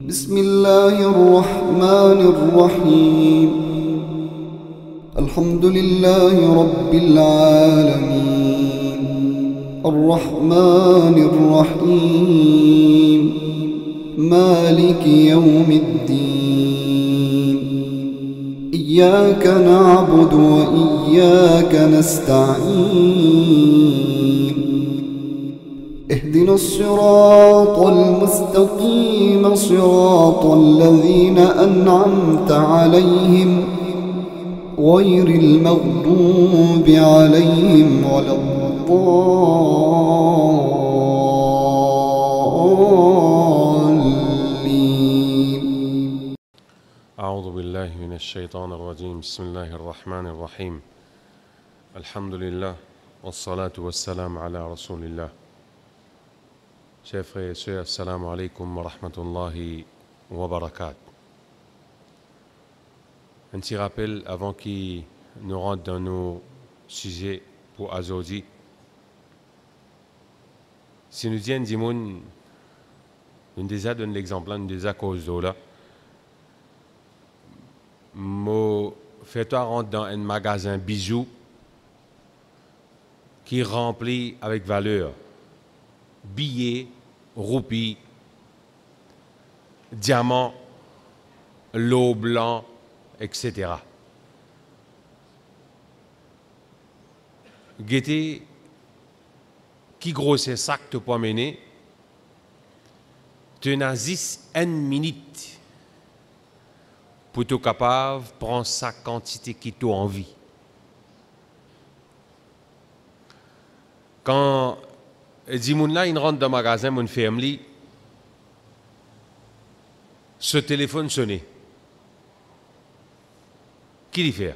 بسم الله الرحمن الرحيم الحمد لله رب العالمين الرحمن الرحيم مالك يوم الدين إياك نعبد وإياك نستعين اهدنا الصراط المستقيم صراط الذين أنعمت عليهم غير المغضوب عليهم ولا الضالين. أعوذ بالله من الشيطان الرجيم. بسم الله الرحمن الرحيم. الحمد لله والصلاة والسلام على رسول الله. Chers frères et sœurs, assalamu alaikum wa rahmatullahi wa barakatuh. Un petit rappel avant qu'il nous rentre dans nos sujets pour aujourd'hui. Si nous disons, nous déjà donne l'exemple, nous déjà cause de là. Fais-toi rentrer dans un magasin bijoux qui est rempli avec valeur. Billets, roupies, diamants, l'eau blanc, etc. Guettez qui grosse sac te peut mener, tu n'as une minute pour être capable de prendre sa quantité qui t'a envie. Quand Dimoun là, il rentre dans le magasin, mon famille, ce téléphone sonne. Qui l'y fait?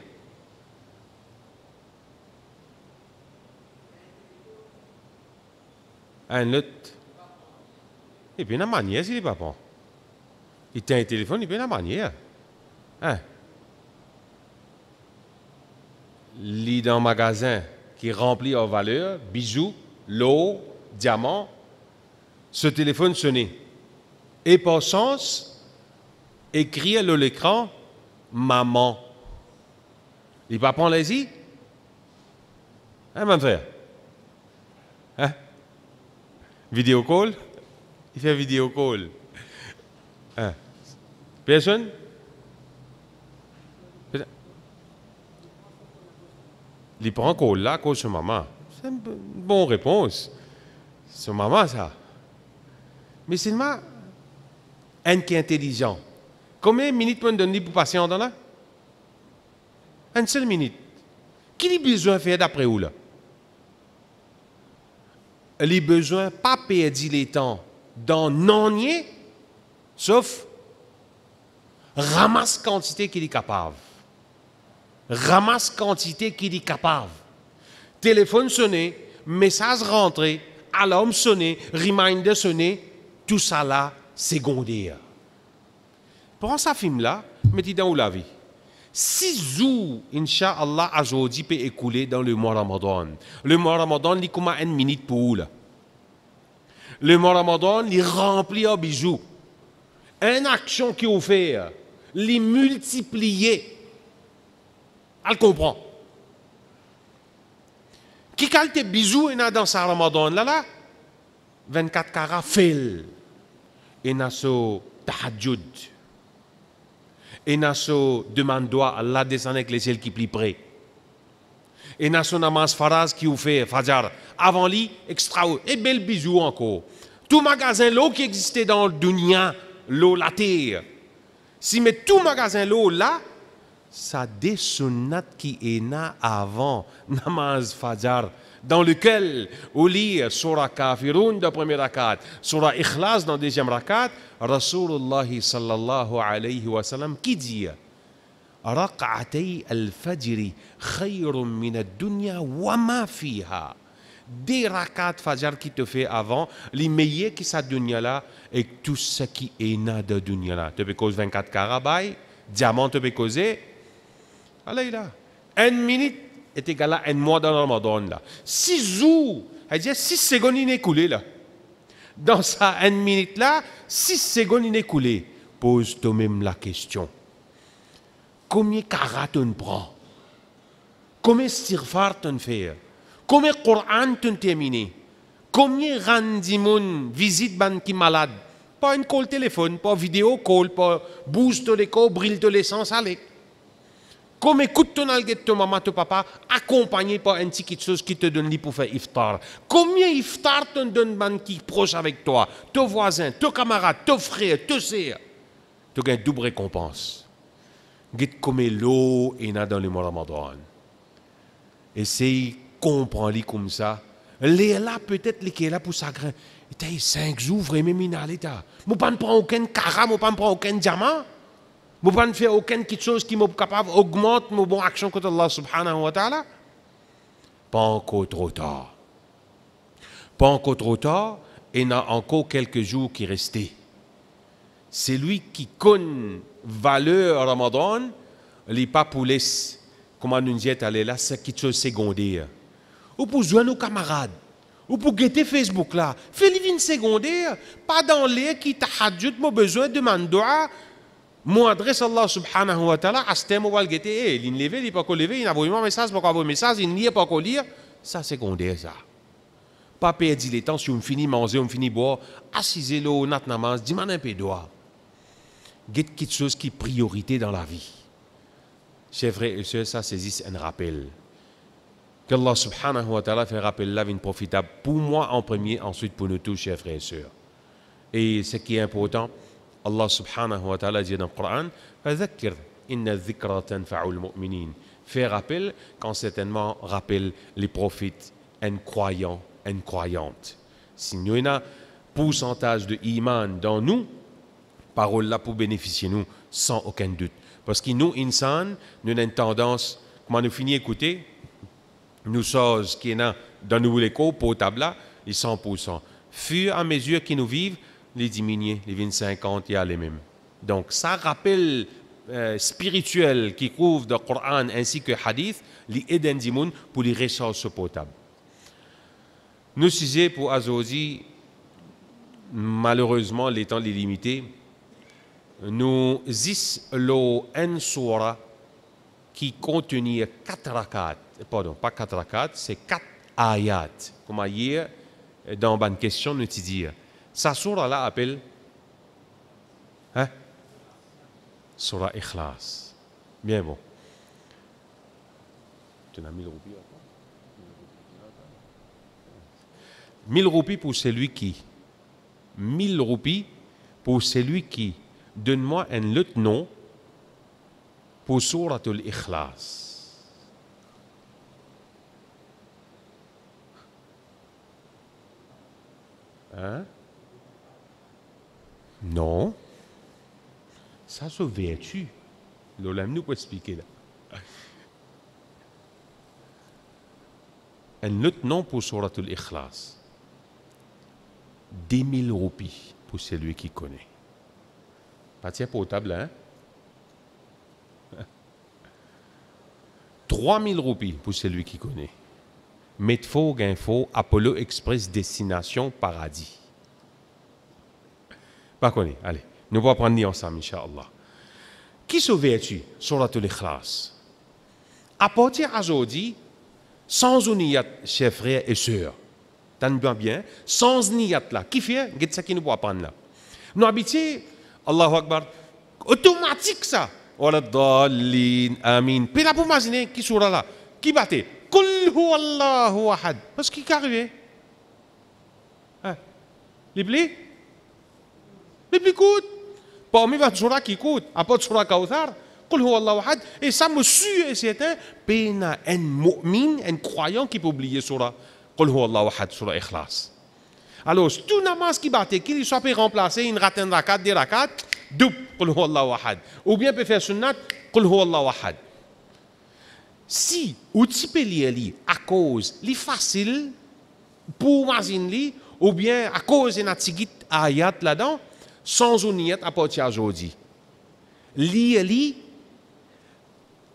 Un autre. Et puis, il y a une manière, s'il n'est pas bon. Il tient un téléphone, il peut y avoir une manière. Hein? Il est dans un magasin qui est rempli en valeur, bijoux, l'eau, diamant, ce téléphone sonnait. Et par chance, écrit à l'écran, maman. Il va prendre les yeux? Hein, mon frère? Hein? Vidéo call? Il fait vidéo call. Hein? Personne? Il prend call là, call sur maman. C'est une bonne réponse. C'est maman, ça. Mais c'est un qui est intelligent. Combien de minutes peut donner pour passer en dans là? Une seule minute. Qui a besoin de faire d'après où là? Il a besoin de ne pas perdre les temps dans non-nier, sauf ramasse quantité qu'il est capable. Ramasse quantité qu'il est capable. Téléphone sonné, message rentré, alarme sonné, reminder sonné, tout ça là, secondaire. Prends ce film-là, mettez dans la vie. 6 jours, Inch'Allah, aujourd'hui peut écouler dans le mois Ramadan. Le mois Ramadan, il commence à 1 minute pour là. Le mois Ramadan, il remplit en bijoux. Une action qui est offerte, les multiplier. Elle comprend. Qui a tes bisous dans sa Ramadan là 24 carats fait. Et n'a so tahajjud. Et n'a so demande à Allah descendre avec les ciels qui plient près. Et n'a so namaz faraz qui ou fait fajar. Avant lui, extra et bel bisou encore. Tout magasin l'eau qui existait dans le dunya, l'eau la terre. Si met tout magasin l'eau là, ça des sunnat qui est là avant namaz fajar, dans lequel on lit surah Kafirun dans première rakat, surah Ikhlas dans deuxième rakat, Rasulullah sallallahu alayhi wa sallam qui dit Raq'atay al-fajri khayrun min ad-dunya wa ma fiha. Des rakat fajar qui te fait avant, les meilleurs qui sa dunya là et tout ce qui est là de dunya là. Tu peux causer 24 carabay, diamant tu peux causer. Allez là, 1 minute est égal à 1 mois dans le Ramadan là. 6 jours, c'est-à-dire 6 secondes inécoulées là. dans sa 1 minute là, 6 secondes il est écoulé. Pose toi-même la question. Combien karat on prend? Combien istighfar on fait? Combien Coran on terminé? Combien randimon visite ban qui malade? Pas une call téléphone, pas vidéo call, pas boost l'écho, brille de l'essence à l'éc. Comme écoute ton algue ton maman, ton papa, accompagné par une petite chose qui te donne pour faire iftar. Combien iftar te donne ban qui proche avec toi, ton voisin, ton camarade, ton frère, ton sœur? Tu as une double récompense. Get comme l'eau et dans le mois Ramadan. Essaye comprendre comme ça. Les là peut-être les qui est là pour sagrin. Il y a 5 jours vraiment minal. Moi pas prendre aucun cara, moi pas prendre aucun diamant. Moi pas faire aucune petite chose qui m'est capable d'augmenter mon bon action contre Allah subhanahu wa ta'ala. Pas encore trop tard. Pas encore trop tard. Et il y a encore quelques jours qui restent. C'est lui qui connaît valeur Ramadan, les pas pour les, comment nous dit aller là, c'est quelque chose secondaire. Ou pour jouer nos camarades, ou pour guetter Facebook là, fais les vignes secondaires, pas dans les qui tahajjud, mon besoin de mandoua, mon adresse Allah subhanahu wa ta'ala, à ce thème, on va le guetter, il levé, il pas qu'au lever, il a envoyé un message, pas qu'au message, il n'y a pas qu'au lire, ça secondaire ça. Pas perdre le temps si on finit manger, on finit boire, assisez-le, nat namaz, dis-moi un peu d'oie. Get quelque chose qui est priorité dans la vie. Chers frères et sœurs, ça saisisse un rappel. Que Allah subhanahu wa ta'ala fait rappel là, une profitable pour moi en premier, ensuite pour nous tous, chers frères et sœurs. Et ce qui est important, Allah subhanahu wa ta'ala dit dans le Coran, فَذَكِّرْ إِنَّ الذِّكْرَ تَنْفَعُ الْمُؤْمِنِينَ. Fait rappel quand certainement rappelle les prophètes, un croyant, une croyante. Si nous avons un pourcentage de iman dans nous, parole là pour bénéficier nous sans aucun doute. Parce que nous, insan, nous avons une tendance, comment nous finissons écouter, nous sommes qui est dans nous l'écho, potable là, les 100%. Fur et à mesure qu'ils nous vivent, les diminuer, les 20-50, il y a les mêmes. Donc ça rappelle spirituel qui couvre le Coran ainsi que le Hadith, les aident pour les ressources potables. Nous disons pour Azodi, malheureusement, les temps les limités. Nous avons une sourate qui contient 4 rakats. Pardon, pas 4 rakats, c'est 4 ayats. Comme hier, dans une question, nous te dire. Sa sourate là appelle Surah Ikhlas. Bien bon. Tu as 1000 roupies. 1000 roupies pour celui qui. 1000 roupies pour celui qui. Donne-moi un autre nom pour Suratul Ikhlas. Hein? Non. Ça se vertu. L'Olam nous peut expliquer là. Un autre nom pour Suratul Ikhlas. 10 000 roupies pour celui qui connaît. Pas tiens potable, hein? 3 000 roupies pour celui qui connaît. Medfo, Gainfo, Apollo Express, Destination, Paradis. Pas connu. Allez, nous allons prendre ensemble, Inch'Allah. Qui se vertu Suratul Ikhlas? À partir d'aujourd'hui, sans niyat, chers frères et sœurs, t'as bien, sans niyat là, qui fait? Qu'est-ce ça qui nous peut apprendre là? Nous habitons, Allahu Akbar, automatique ça. Wala dallin, amin. Puis là, pour imaginer qui sera là, qui battait? Qul huwa Allahu ahad. Parce qu'il est arrivé. Les plis? Les plis coûtent. Parmi les surah qui coûtent, à part surah Kawthar, Qul huwa Allahu ahad. Et ça me suit et c'est un mu'min, un croyant qui peut oublier surah. Qul huwa Allahu ahad, surah Ikhlas. Alors, tout namaz qui battait, qu'il soit peut remplacer une ratin rakat, des rakats, double, Qul huwa Allahu ahad. Ou bien peut faire sunnat, Qul huwa Allahu ahad. Si, ou tu peux lire à cause, li facile, pour imaginer, ou bien à cause de notre ayat là-dedans, sans uniyat à partir d'aujourd'hui. Lire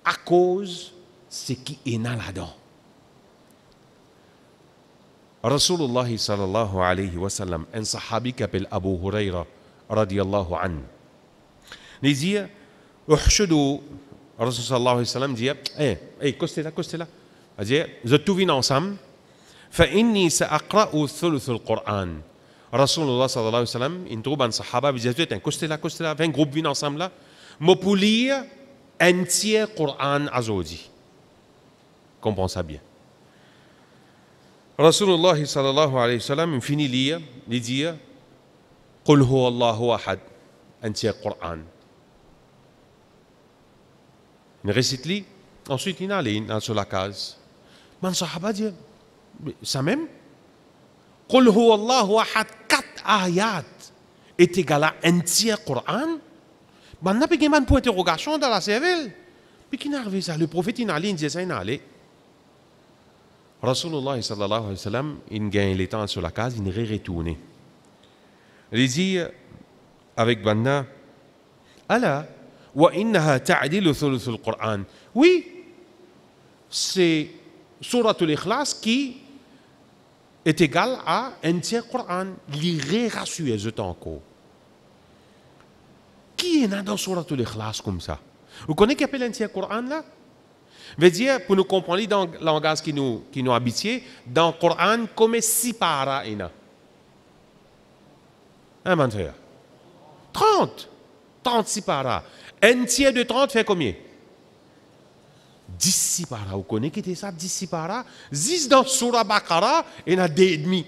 à cause de ce qui est là-dedans. Rasulullah sallallahu alayhi wa sallam, un sahabi qui s'appelle Abu Huraira radiyallahu anhu, il dit, Uhshudu, Rasul sallallahu alayhi wa sallam dit, costez là. Il dit, vous êtes tous venus ensemble, فإني سأقرأ ثلث القرآن. Rasulullah sallallahu alayhi wa sallam, il trouve un sahaba, il dit, costez là, 20 groupes viennent ensemble là, mais pour lire un tiers Coran azodi. Comprends ça bien. Rasulullah sallallahu alayhi wa sallam, il finit lire, il dit, Qul huwa Allahu ahad, un tiers Coran. Il récite li, ensuite il allait sur la case. Mais le sahaba dit, ça même, Qul huwa Allahu ahad, 4 ayat est égal à un tiers Coran. Ben, on a pas de point d'interrogation dans la cervelle. Puis qui n'a arrivé ça? Le prophète il allait, il disait ça, il allait. Rasulullah sallallahu alayhi wa sallam, il gagne les temps sur la case, il est retourné. Il dit avec Banna, Allah, wa innaha ta'dilu thuluth al-Qur'an. Oui, c'est Surat al-Ikhlas qui est égal à un tiers Coran. L'iré rassuré, je t'encore. Qui est dans Surat al-Ikhlas comme ça? Vous connaissez qui appelle un tiers Coran là? Veut dire, pour nous comprendre dans le langage qui nous habitué, dans le Coran, comme 6 paras il y a. Un menteur. 36 paras. Un tiers de 30 fait combien? 10 paras. Vous connaissez qui est ça, 10 paras? 10 dans Surah Baqarah, il y en a 2,5.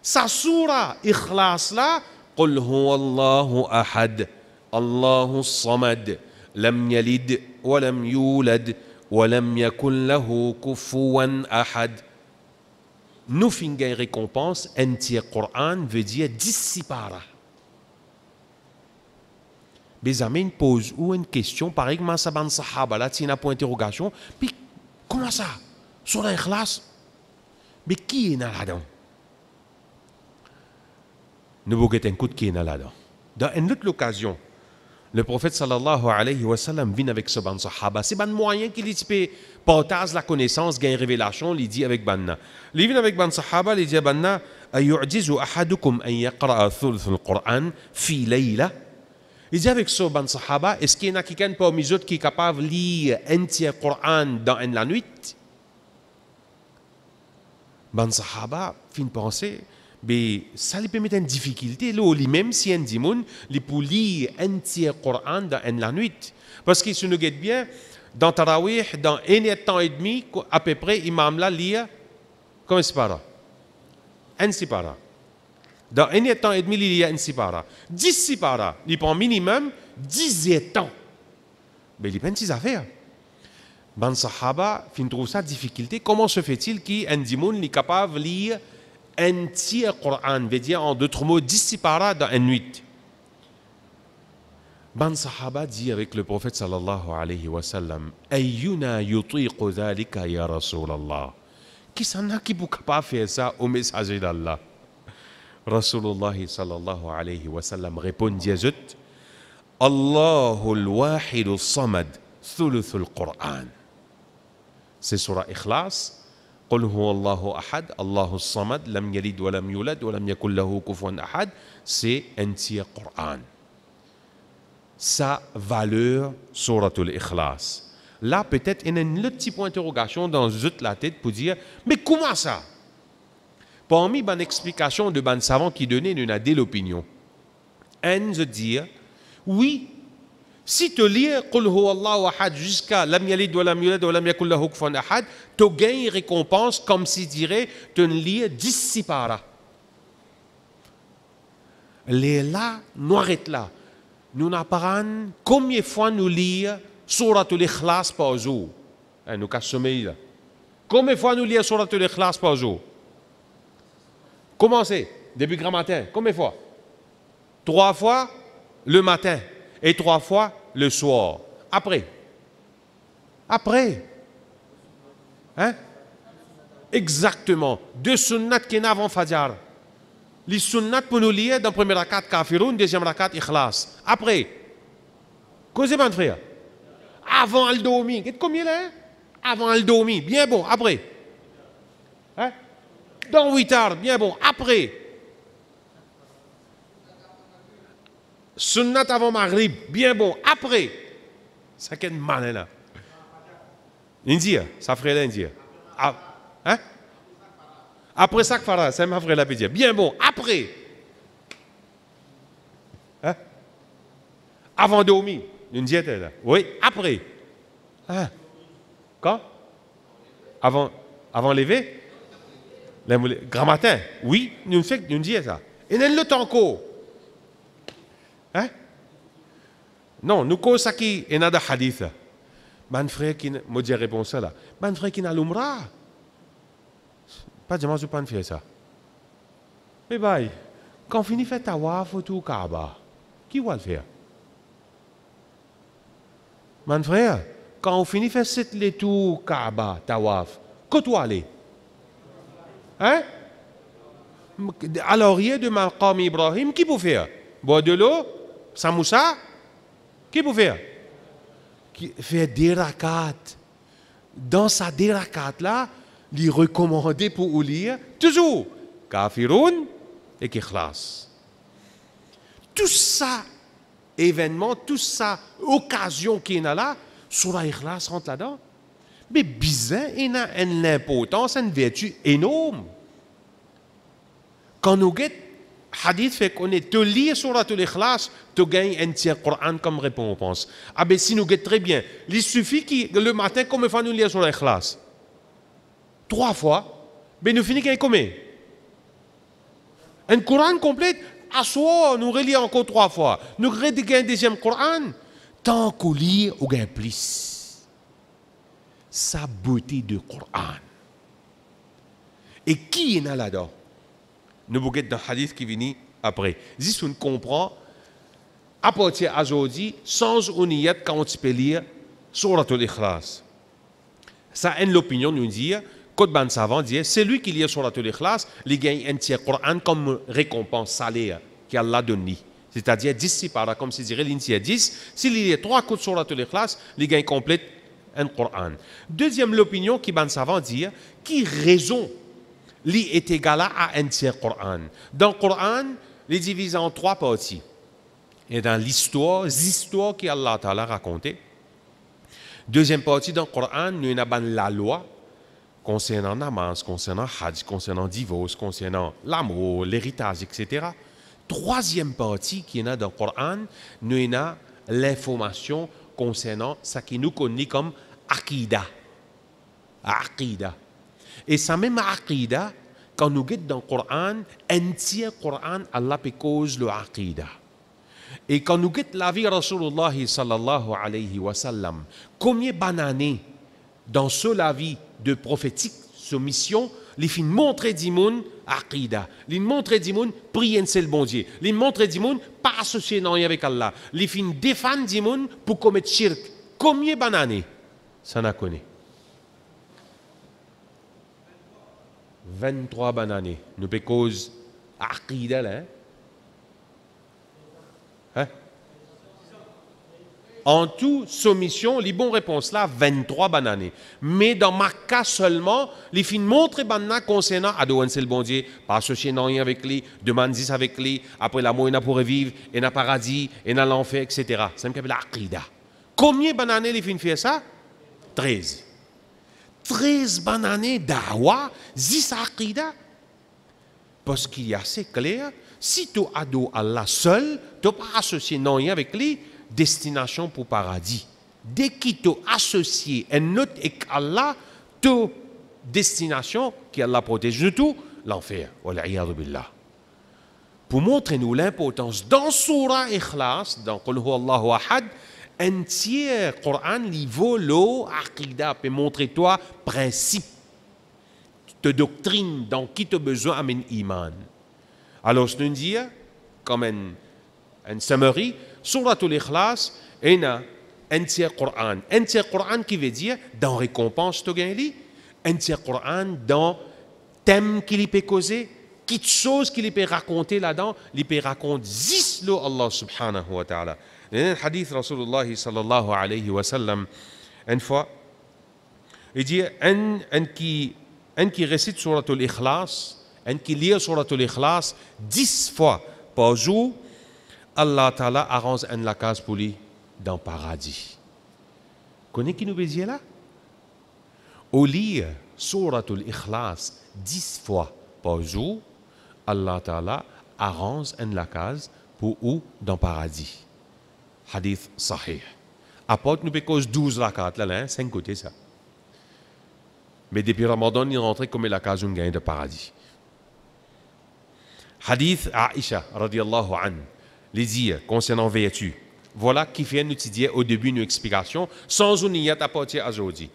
Sa Surah Ikhlas là, قل هو الله أحد الله الصمد لم يلد ولم يولد ولم يكن له كفوا أحد. Nous finissons une récompense, un tiers Coran veut dire 10 paras. Mes amis posent une question, par exemple, ça ban sahaba là, c'est un point d'interrogation. Puis comment ça? Sur l'Ikhlas, mais qui est là-dedans? Nous voulons un coup de qui est là-dedans. Dans une autre occasion, le prophète sallallahu alayhi wa sallam vient avec ce ban sahaba. C'est un moyen qu'il peut partager la connaissance, gagner révélation, il dit avec banna. Il vient avec ban sahaba, il dit banna, ayu'jizu ahadukum an yaqra'a thuluth al-Qur'an fi layla. Il dit avec ce ban sahaba, est-ce qu'il y en a quelqu'un parmi eux qui est capable de lire un tiers Coran dans la nuit? Ban sahaba fin penser, mais ça lui permet une difficulté. Même si un dimoun, il peut lire un tiers Coran dans la nuit. Parce que si nous regardons bien, dans Tarawih, dans un temps et demi, à peu près, imam là lit, combien c'est par un sipara. Dans un temps et demi, il y a un sipara. 10 sipara, il prend minimum 10 temps. Mais il n'y a pas de 6 affaires. Ban Sahaba, fin trouve ça difficulté. Comment se fait-il qu'un dimoun est capable de lire un tiers Coran, veut dire en d'autres mots 10 sipara dans une nuit? Ban Sahaba dit avec le prophète sallallahu alayhi wa sallam, Ayyuna yutiqu dhalika ya Rasulallah. Qui s'en a qui peut pas faire ça au messager d'Allah? Rasulullah sallallahu alayhi wa sallam répond Diazut, Allahul wahidul samad thuluthul Qur'an. C'est surah Ikhlas. قل هو الله أحد الله الصمد لم يلد ولم يولد ولم يكن له كفوا أحد. C'est un tiers Coran. Sa valeur suratul Ikhlas. Là, peut-être, il y a un petit point d'interrogation dans la tête pour dire, mais comment ça? Parmi les explications de ban savants qui donnaient, il y a deux opinions. Un de dire, oui, si tu lis Qul huwa Allahu ahad jusqu'à Lam yalid wa lam yulad wa lam yakul lahu kufuwan ahad, tu gagnes récompense comme si dirait tu lis 10 sipara. Les là, nous arrêtons là. Nous n'apprennent combien de fois nous lisons Suratul Ikhlas par jour. Nous cassons là. Combien de fois nous lisons Suratul Ikhlas par jour? Commencez, début grand matin. Combien de fois? 3 fois le matin et 3 fois le soir. Après. Hein? Exactement. 2 sunnats qui sont avant Fajr. Les sunnats pour nous lire dans la première rakat Kafirun, deuxième rakat Ikhlas. Après. Causez mon frère. Avant le dormir. Combien là? Avant le dormir. Bien bon. Après. Hein? dans 8 heures, bien bon, après. Sunnat avant Maghrib, bien bon, après. Ça qu'est malin là. India, ça ferait l'India. Hein? Après ça, ça m'a fait la pédia. Bien bon, après. Hein? Avant dormir, une diète là. Oui, après. Hein? Quand? Avant lever? Grand matin. Oui, nous faisons une diète ça. Et nous le temps encore. Hein? Non, nous cause ça qui est dans le hadith. Mon frère qui m'a dit réponse là. Mon frère qui n'a l'umra. Pas de je pas faire ça. Mais bye, quand on finit de faire tawaf au tout Kaaba, qui va le faire? Mon frère, quand on finit de faire cette les tout Kaaba, tawaf, que toi aller? Hein? À l'orient de Maqam Ibrahim, qui peut faire? Boire de l'eau? Samoussa? Qui peut faire? Faire des rakats. Dans sa des rakats là, lui recommander pour lire toujours Kafirun et Ikhlas. Tout ça, événement, tout ça, occasion qui est là, Surah Ikhlas rentre là-dedans. Mais bizarre, il a une importance, une vertu énorme. Quand nous guettons, hadith fait qu'on est te lire Surah Al-Ikhlas, tu gagnes un tiers Coran comme récompense. Ah ben si nous guettons très bien, il suffit que le matin, comme il faut nous lire Surah Al-Ikhlas 3 fois, ben nous finissons avec combien? Un Coran complet, à soi, nous relisons encore 3 fois. Nous relisons un deuxième Coran, tant qu'on lit, on gagne plus. Sa beauté de Coran. Et qui est là-dedans? Nous voyons dans le hadith qui vient après. Si on comprend, à partir d'aujourd'hui, sans uniyat, quand on peut lire Surah Al-Ikhlas. Ça a l'opinion nous dit, Côte Ban Savant dit, c'est lui qui lit Surah Al-Ikhlas, il gagne un tiers Coran comme récompense salaire qu'Allah donne. C'est-à-dire 10 si par là, comme si dirait l'initia 10. S'il lit 3 coups de Surah Al-Ikhlas, il gagne complète un Coran. Deuxième l'opinion qui Ban Savant dit, qui raison li est égal à un tiers Coran. Dans le Coran, il est divisé en 3 parties. Et dans l'histoire qu'Allah Ta'ala raconté. Deuxième partie dans le Coran, nous avons la loi concernant namaz, concernant hajj, concernant divorce, concernant l'amour, l'héritage, etc. Troisième partie qui est dans le Coran, nous avons l'information concernant ce qui nous connaît comme Aqidah. Aqidah. Et ça même Aqidah, quand nous guettons dans le Coran, un tiers Coran, Allah peut cause le Aqidah. Et quand nous guettons la vie de Rasulullah sallallahu alayhi wa sallam, combien d'années dans la vie de prophétique, ce mission, les fins montrer du monde Aqidah, les montrer du monde prier c'est le bon Dieu, les montrer du monde pas associer non avec Allah, les fins défendre du monde pour commettre shirk. Combien d'années ça n'a connu? 23 bananes. Nous peut cause Aqidah là. Hein? En tout, soumission, les bonnes réponses là, 23 bananes. Mais dans ma cas seulement, les fins montrent banana concernant Adouane c'est le bon Dieu, pas associer non rien avec lui, demande 10 avec lui, après la mort il n'a pour revivre, il n'a paradis, il n'a l'enfer, etc. C'est un peu l'Aqidah. Combien de bananes les fins fait ça? 13. 13 bananes d'Awa, 10 Aqidah. Parce qu'il y a assez clair, si tu adores Allah seul, tu n'as pas associé non rien avec lui, destination pour paradis. Dès qu'il t'a associé un autre avec Allah, ta destination, qui Allah protège de tout, l'enfer. Pour montrer nous l'importance, dans Surah Ikhlas, dans Qul huwa Allahu ahad, un tiers Coran, il vaut l'eau, Aqidah, peut montrer toi principe de doctrine dans qui tu as besoin à un iman. Alors, je dis, comme un summary, Surah Al-Ikhlas, il y a un tiers Coran. Un tiers Coran qui veut dire, dans récompense, tu gagnes, un tiers Coran dans thème qu'il peut causer, quelque chose qu'il peut raconter là-dedans, il peut raconter 10 lots Allah subhanahu wa ta'ala. Il y a un hadith Rasulullah sallallahu alayhi wa sallam, une fois, il dit, un qui récite Surah Al-Ikhlas, un qui lit Suratul Ikhlas 10 fois par jour, Allah Ta'ala arrange la case pour lui dans le paradis. Connaissez qui nous veut dire là? Au lire Suratul Ikhlas 10 fois par jour, Allah Ta'ala arrange la case pour où dans le paradis. Hadith sahih. Apporte nous cause 12 rakat là, 5 côtés ça. Mais depuis Ramadan, il est rentré comme la case d'un gain de paradis. Hadith Aisha radiyallahu anha, les dire concernant vertu. Voilà qui vient nous dire au début une explication sans une niyat apportée à aujourd'hui.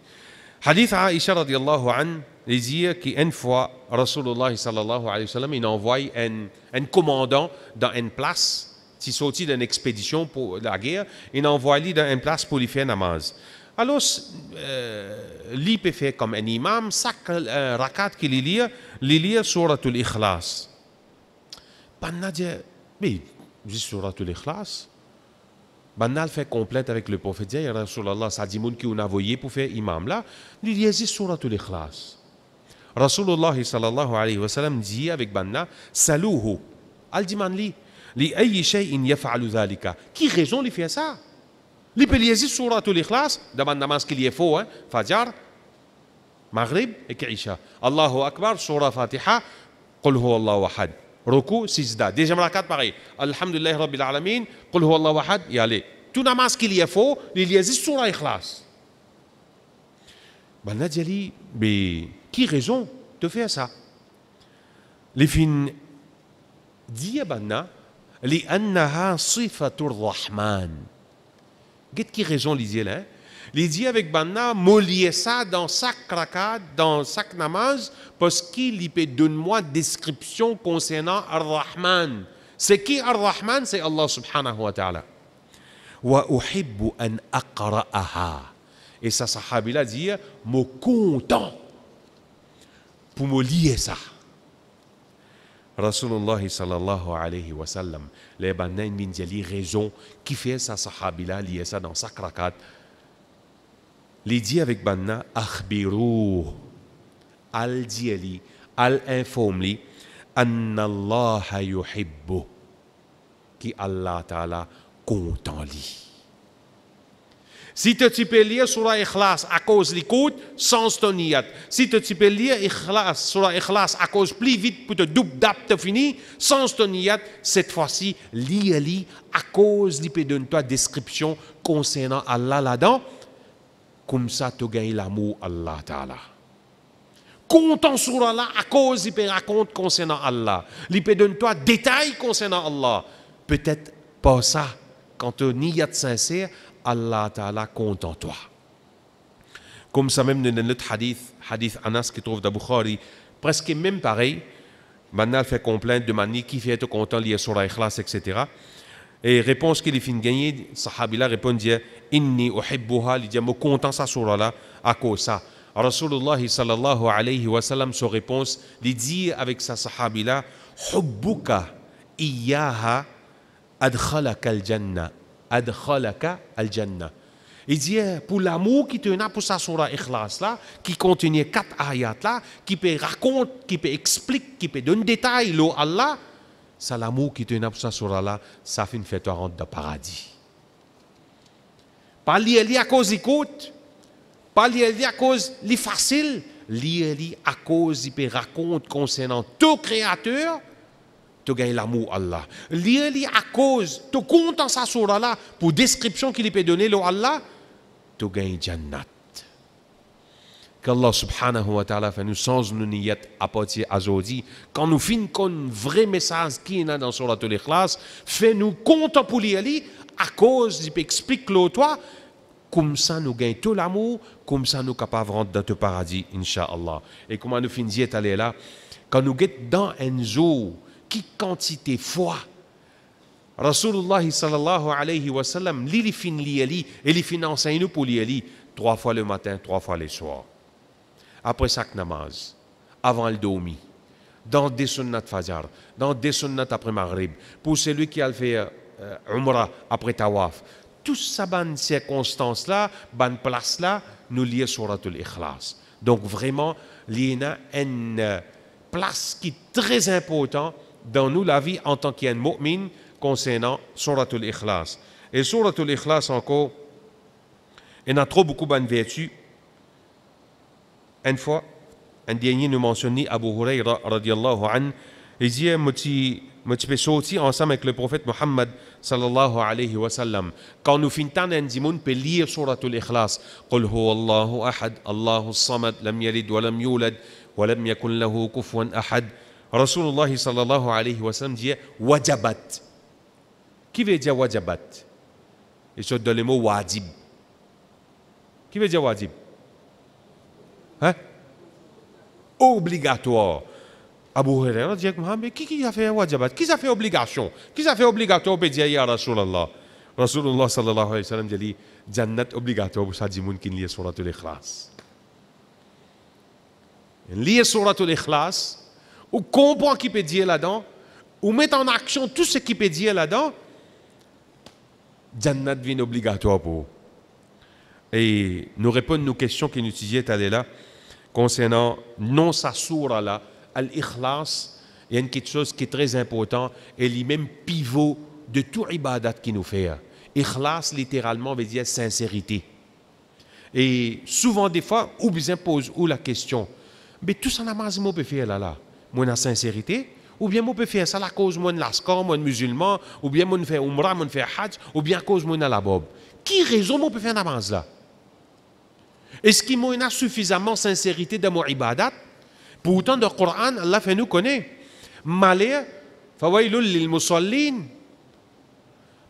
Hadith Aisha radiyallahu anha, les dire qu'une fois Rasulullah sallallahu alayhi wa sallam, il envoie un commandant dans une place. S'il sortit d'une expédition pour la guerre, il envoie lui dans une place pour lui faire namaz. Alors, lui peut faire comme un imam, chaque rakat qu'il lit Suratul Ikhlas. Banna dit, mais juste Suratul Ikhlas. Banna le fait complète avec le prophète, il y a Rasulallah, ça dit qui on a envoyé pour faire imam là, il dit juste Suratul Ikhlas. Rasulullah sallallahu alayhi wa sallam dit avec Banna, saluhu, al diman li. لأي شيء يفعل ذلك. Qui raison lui fait ça? Lui peut lire Suratul Ikhlas, demande namaz qu'il y est faux, Fajr, Maghrib et Isha. Allahu Akbar, Surah Fatiha, Qul huwa Allahu ahad. Ruku, Sijda. Deuxième rakat pareil. Alhamdulillah Rabbil Alamin, Qul huwa Allahu ahad, y aller. Tout namaz qu'il y est faux, il y a Surah Ikhlas. Ben là, dit, mais qui raison de faire ça? Les fins dit Banna, لأنها صفة الرحمن. Qu'est-ce qui raison lisez là? Lisez avec Banna, molier ça dans chaque rakat, dans chaque namaz, parce qu'il peut donner-moi description concernant Ar-Rahman. C'est qui Ar-Rahman? C'est Allah subhanahu wa ta'ala. Wa uhibbu an aqra'aha. Et ça, sahabi là dit, me content pour me lier ça. Rasulullah sallallahu alayhi wa sallam, les bannaines min jali raison qui fait ça sahabila lié ça dans sa rakat. Les dit avec banna akhbiru al diali al informli anna Allah yuhibbu qui Allah ta'ala content li. Si tu peux lire Surah Ikhlas à cause de l'écoute, sans ton niyat. Si tu peux lire Surah Ikhlas à cause plus vite pour te double d'apte fini, sans ton niyat, cette fois-ci, lis à cause de donne-toi description concernant Allah là-dedans. Comme ça, tu gagnes l'amour Allah Ta'ala. Content sur Allah à cause il peut raconter concernant Allah. Il peut donner-toi détails concernant Allah. Peut-être pas ça, quand tu niyat sincère, Allah Ta'ala compte en toi. Comme ça même dans notre hadith Anas qui trouve dans Bukhari, presque même pareil. Maintenant, elle fait complainte de manière qui fait être content lié sur la Ikhlas, etc. Et réponse qu'il fin gagné, Sahabila répond dire Inni uhibbuha, il dit me content ça sur Allah à cause ça. Rasulullah sallallahu alayhi wa sallam, sa réponse, il dit avec sa Sahabila Hubbuka iyaha adkhalaka al-jannah. Adkhalaka al-jannah. Il dit, pour l'amour qui te n'a pour sa surah Ikhlas là, qui contient 4 ayats là, qui peut raconter, qui peut expliquer, qui peut donner détail l'eau Allah, c'est l'amour qui te n'a pour sa surah là, ça fait une fête rentrer dans le paradis. Pas lié à cause d'écoute, pas lié à cause les facile, lié à cause il peut raconter concernant tout créateur. Tu gagnes l'amour Allah. Lié à cause, tu comptes en sa surah là, pour description qu'il peut donner le Allah, tu gagnes Jannat. Qu'Allah subhanahu wa ta'ala fait nous sans nous niyat à partir d'aujourd'hui, quand nous finissons un vrai message qui est dans Suratul Ikhlas, fait nous compte pour lui à cause, il peut expliquer le toi, comme ça nous gagnons tout l'amour, comme ça nous sommes capables de rentrer dans le paradis, Inch'Allah. Et comment nous finissons d'aller là, quand nous sommes dans un jour, qui quantité foi. Rasulullah sallallahu alayhi wa sallam, il fin liali, et il fin enseigne nous pour liali 3 fois le matin, 3 fois le soir. Après chaque namaz, avant le dormir, dans des sunnat fajr, dans des sunnat après maghrib, pour celui qui a fait umrah après tawaf. Toutes ces bonnes circonstances là, bonne place là, nous lions Suratul Ikhlas. Donc vraiment, il y a une place qui est très importante dans nous, la vie en tant qu'un mu'min concernant Suratul Ikhlas. Et Suratul Ikhlas encore, il a trop beaucoup de vertus. Une fois, un dernier nous mentionne Abu Huraira radiallahu anhu, il dit, je suis sorti ensemble avec le prophète Muhammad sallallahu alayhi wa sallam. Quand nous finissons un dimanche, peut lire Suratul Ikhlas. قل هو الله أحد الله الصمد لم يلد ولم يولد ولم يكن له كفوا أحد. Rasulullah sallallahu alayhi wa sallam dit wajabat. Qui veut dire wajabat? Il se donne le mot wajib. Qui veut dire wajib? Hein? Obligatoire. Abu Huraira dit mais qui a fait wajabat? Qui a fait obligation? Qui a fait obligatoire pour dire ya Rasulullah? Rasulullah sallallahu alayhi wa sallam dit jannat obligatoire pour ça dit moun qui lit suratul Ikhlas. Lire suratul Ikhlas, ou comprend ce qu'il peut dire là-dedans, ou mettre en action tout ce qu'il peut dire là-dedans, jannat devient obligatoire pour vous. Et nous répondons nos questions qui nous disaient là concernant non sa sourate là, Al-Ikhlas, il y a quelque chose qui est très important et lui-même pivot de tout ibadat qui nous fait. Ikhlas, littéralement, veut dire sincérité. Et souvent, des fois, on vous impose la question, mais tout ça, namaz, moi, peut faire là. Moi, la sincérité, ou bien moi, peut faire ça à cause moi, de l'askan, moi, musulman, ou bien moi, faire umrah, moi, faire hajj, ou bien à cause moi, de la bob. Qui raison, moi, peut faire namaz là? Est-ce qu'il y a suffisamment de sincérité dans mon ibadat? Pourtant, dans le Coran, Allah fait nous connaître. Malheur, fawailul lil musallin.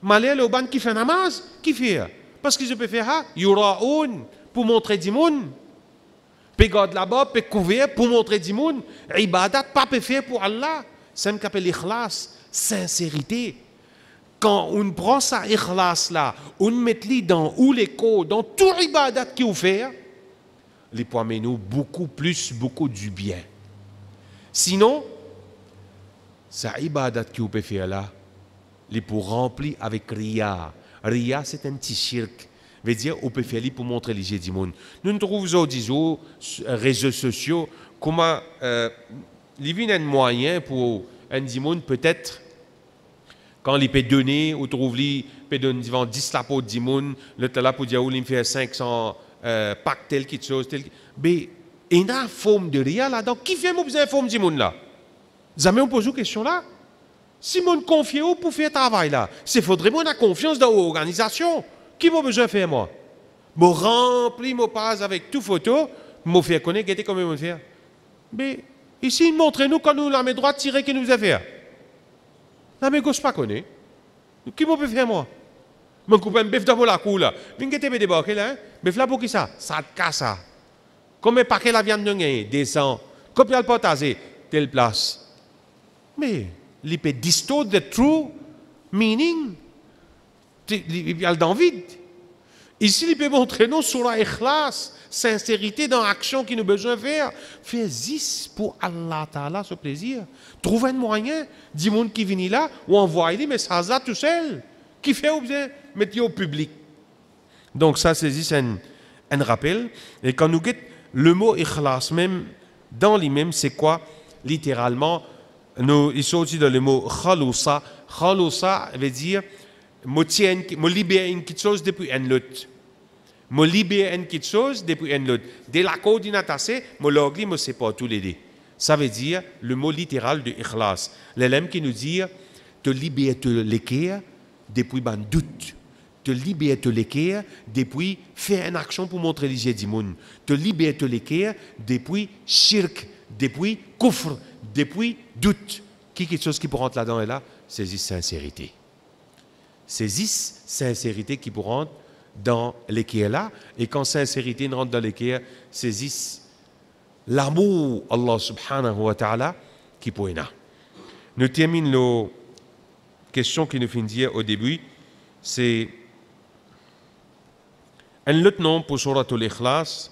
Malheur, le ban qui fait namaz, qui fait? Parce que je peux faire ça, yura'oun, pour montrer du monde. Puis garde là-bas, puis couvrir pour montrer du monde. Ibadat, pas peut faire pour Allah. C'est ce qu'on appelle l'ikhlas, sincérité. Quand on prend ça, ikhlas là, on met les dans ou les codes, dans tout ibadat qui vous fait, les points nous beaucoup du bien. Sinon, ça ibadat qui vous peut faire là, les pour remplir avec riya. Riya, c'est un petit shirk. Veut dire, on peut faire pour montrer les jeux du monde. Nous nous trouvons aujourd'hui réseaux sociaux, comment il y a un moyen pour un monde peut-être. Quand il peut donner, ou trouve il peut donner 10 lapos de monde, le là pour dire où il fait 500 packs tel quelque chose, tel. Mais il y a une forme de rien là. Donc qui fait moi besoin de forme de monde là? Jamais on pose une question là. Si on confie où pour faire travail là, c'est faudrait moi la confiance dans l'organisation. Qui m'a besoin de faire moi? Je remplis mon page avec toute photo, je fais connaître comment je faire. Mais ici, montrez-nous quand nous la main droite tirer qui nous a fait. La main gauche pas connaît. Qui m'a peut faire moi? Je coupe un bœuf dans la cour là. Je vais débarquer là. Bœuf là pour qui ça? Ça te casse ça. Combien de paquets la viande de gagner? Descend. Combien de potager? Telle place. Mais, il peut distort the true meaning. Il y a dans le vide. Ici, il peut montrer nous sur la ikhlas, sincérité dans l'action qu'il nous a besoin de faire. Fais 10 pour Allah Ta'ala, ce plaisir. Trouve un moyen, dis monde qui vient là, ou envoie les messages là tout seul. Qui fait ou bien mettre au public. Donc ça, c'est juste un rappel. Et quand nous guettons le mot ikhlas, même dans lui-même, c'est quoi? Littéralement, il sortit dans le mot khalousa. Khalousa veut dire je libère une petite chose depuis un autre. Je libère une petite chose depuis un autre. Dès la coordination, je l'anglais, je ne sais pas tous les deux. Ça veut dire le mot littéral de ikhlas. L'élève qui nous dit te libère de l'équerre depuis un doute. Te libère de l'équerre depuis faire une action pour montrer les du monde. Te libère de l'équerre depuis shirk, depuis kufr, depuis doute. Quelque chose qui peut rentrer là-dedans et là, c'est sincérité. Saisissent sincérité qui pour rentrer dans l'équerre là, et quand sincérité rentre dans l'équerre, saisissent l'amour Allah subhanahu wa ta'ala qui pour là. Nous terminons la question qui nous finit au début, c'est un autre nom pour Suratul Ikhlas,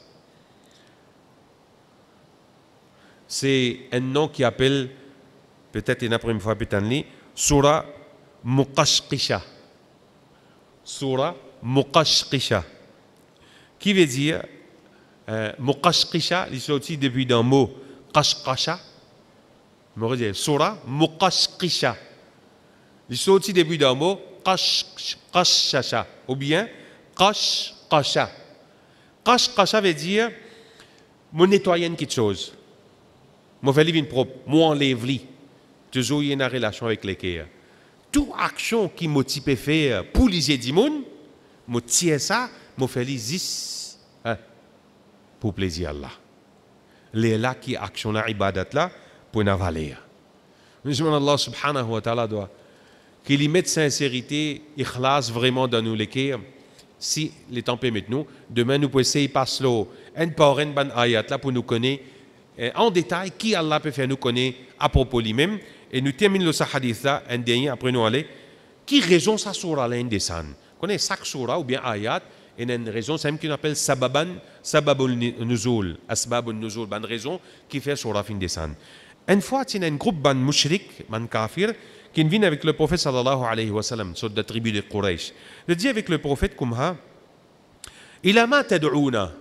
c'est un nom qui appelle, peut-être une première fois peut-être, Surah Muqashqisha. Surah Muqashqisha. Qui veut dire Muqashqisha, il sorti depuis d'un mot Qashqasha. me redis, Surah Muqashqisha. Il sorti début d'un mot, Qashqasha, ou bien Qashqasha. Qashqasha veut dire, moi nettoyer quelque chose. Moi faire livre propre, moi enlève-li. Toujours il y a une relation avec les cœurs. Toute action qui m'a typé faire pour les yeux du monde, moi tiens ça, moi faire les zis pour plaisir Allah. Les là qui action la ibadat là pour une valeur. Mais Allah subhanahu wa ta'ala doit qu'il y mette sincérité, ikhlas vraiment dans nous les cœurs. Si les temps permettent nous, demain nous pouvons essayer de passer un par un ban ayat là pour nous connaître en détail qui Allah peut faire nous connaître à propos de lui-même. Et nous terminons ce hadith là, un dernier, après nous aller. Qui raison sa surah là descend? Connaît chaque surah ou bien ayat, et une raison, c'est même qu'on appelle sababul nuzul, asbabul nuzul, une raison qui fait surah fin descendre. Une fois, il y a un groupe ban mushrik, ban kafir, qui vient avec le prophète sallallahu alayhi wa sallam, sur la tribu de Quraysh. Il dit avec le prophète comme ça, il a ma tad'ouna.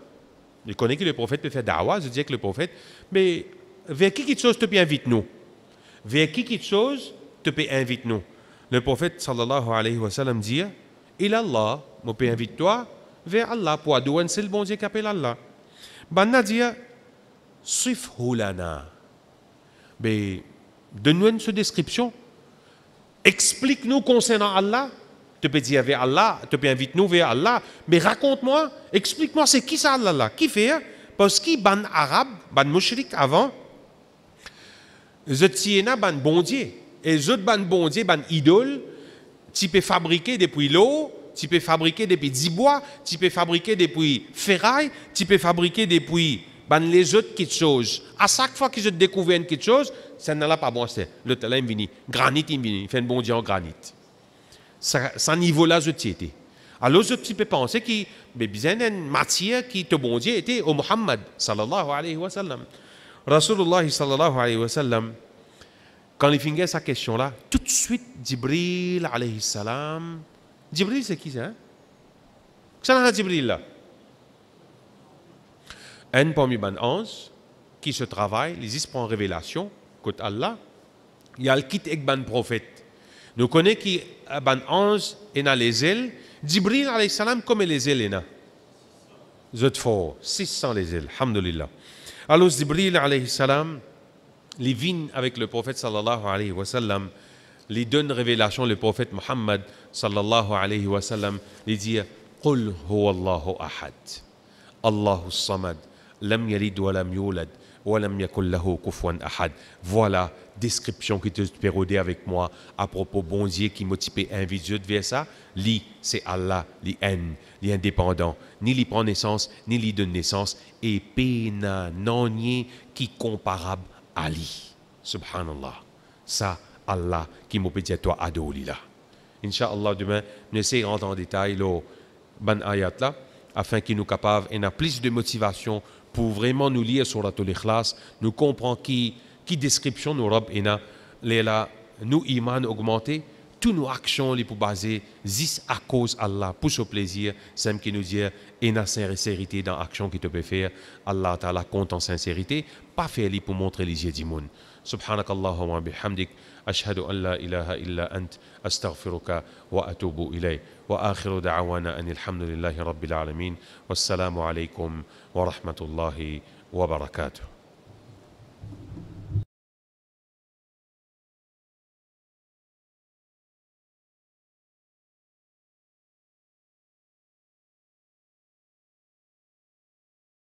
Il connaît que le prophète peut faire da'wa, je dis avec le prophète, mais vers qui quelque chose te peut inviter nous? Vers qui quelque chose te peut inviter nous? Le prophète sallallahu alayhi wa sallam dit, il Allah, me peut inviter toi vers Allah, pour adouer c'est le bon Dieu qui appelle Allah. Banna dit, sifhu lana. Mais donne-nous une description. Explique-nous concernant Allah. Tu peux dire vers Allah, tu peux inviter nous vers Allah, mais raconte-moi, explique-moi c'est qui ça Allah là, qui fait? Parce qu'il ban arabe, ban mushrik avant, je tiens ban bon Dieu, et je ban bon Dieu, ban idole, tu peux fabriquer depuis l'eau, tu peux fabriquer depuis du bois, tu peux fabriquer depuis ferraille, tu peux fabriquer depuis ban les autres quelque chose. À chaque fois que je découvre quelque chose, ça n'est pas bon, c'est le talent vini, granit il fait un bon Dieu en granit. Ça niveau-là, je t'y étais. Alors, je peux penser qu'il y a une matière qui te bon Dieu était au Muhammad sallallahu alayhi wa sallam. Rasulullah sallallahu alayhi wa sallam, quand il finit sa question-là, tout de suite, Jibril alayhi salam. Jibril, c'est qui ça? Qu'est-ce que Jibril là? Un parmi les anges qui se travaille, les prend révélation, côté Allah, il y a le kit avec ban prophète. Nous connaissons qui ban ange et dans les ailes. Jibril alayhi salam comme les ailes là. Zot fort 600 les ailes. Alhamdulillah. Alors Jibril alayhi salam les vient avec le prophète sallallahu alayhi wa sallam, les donne révélation le prophète Muhammad sallallahu alayhi wa sallam, les dit Qul huwa Allahu ahad. Allahu samad. Lam yalid wa lam yulad. Voilà description qui te pérodait avec moi à propos bon Dieu qui motive invite vers ça. Li c'est Allah, li en, li indépendant, ni li prend naissance, ni li donne naissance, et pena nonnier qui comparable à li. Subhanallah. Ça, Allah qui m'a dit à toi adoli là. Inch'Allah demain, nous essayons rentrer en détail le ban ayat là, afin qu'il nous capable et n'a plus de motivation pour vraiment nous lire sur l'Ikhlas, nous comprenons qui description nous robe et nous iman augmenter, toutes nos actions les pour baser zis à cause Allah pour ce plaisir, c'est qui nous dit et la sincérité dans l'action qui te peut faire, Allah ta'ala compte en sincérité, pas faire les pour montrer les yeux du monde. سبحانك اللهم وبحمدك أشهد أن لا إله إلا أنت أستغفرك وأتوب إليه وآخر دعوانا أن الحمد لله رب العالمين والسلام عليكم ورحمة الله وبركاته.